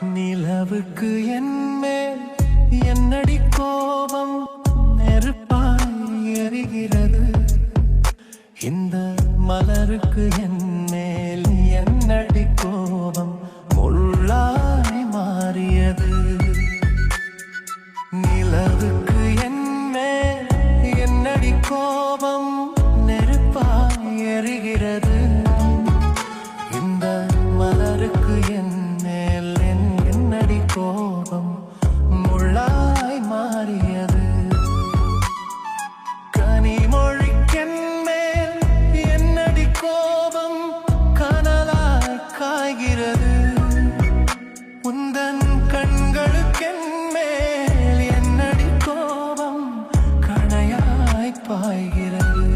நிலவுக்கு என்மேல் என்னடி கோபம் நெருப்பாய் எரிகிறது. இந்த மலருக்கு என்மேல் என்னடி கோபம் முள்ளாய் மாறியது. நிலவுக்கு என்மேல் என்னடி கோபம் நெருப்பாய் எரிகிறது. இந்த மலருக்கு என்மேல் என்னடி கோபம் முள்ளாய் மாறியது. கனிமொழிக்கென்மேல் என்னடி கோபம் கனலாய் காய்கிறது. உந்தன் கண்களுக்கென்மேல் என்னடி கோபம் கணையாய் பாய்கிறது.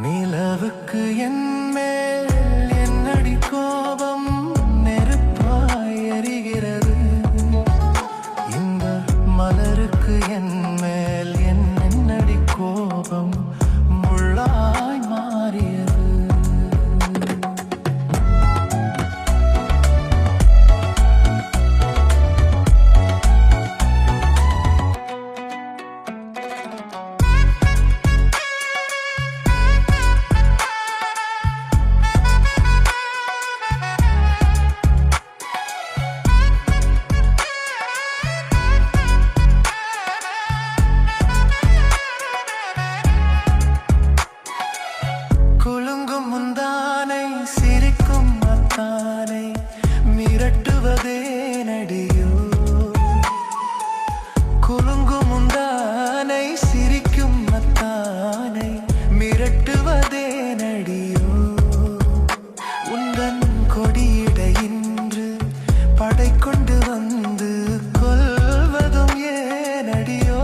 நிலவுக்கு என்மேல் என்னடி கோபம் நெருப்பாய் எரிகிறது. இந்த மலருக்கு என்மேல் என்னடி கோபம் முள்ளாய் மாறியது. குலுங்கும் முந்தானை சிரிக்கும் மத்தானை மிரட்டுவதே நடியோ. குலுங்கும் முந்தானை சிரிக்கும் மத்தானை மிரட்டுவதே நடியோ. உந்தன் கொடியிட இன்று படை கொண்டு வந்து கொல்வதும் ஏனடியோ.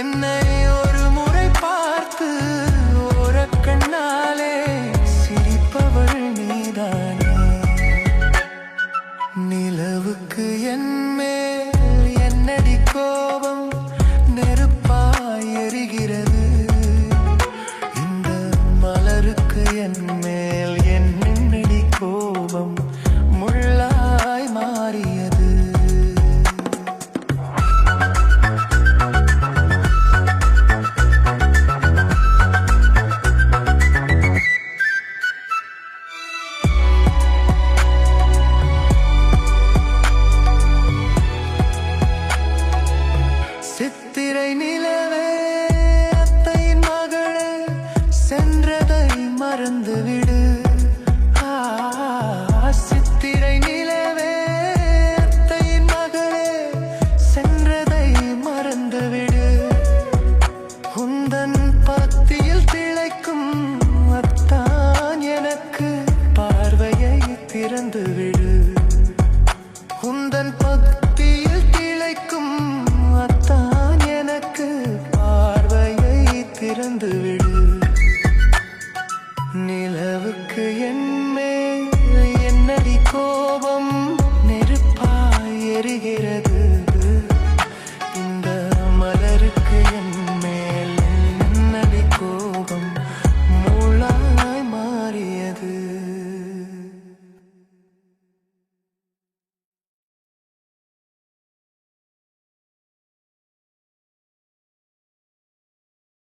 என்னை ஒரு முறை பார்த்து ஓரக்கண்ணாலே சிரிப்பவள் நீதானே. நிலவுக்கு என்மேல் என்னடி கோபம்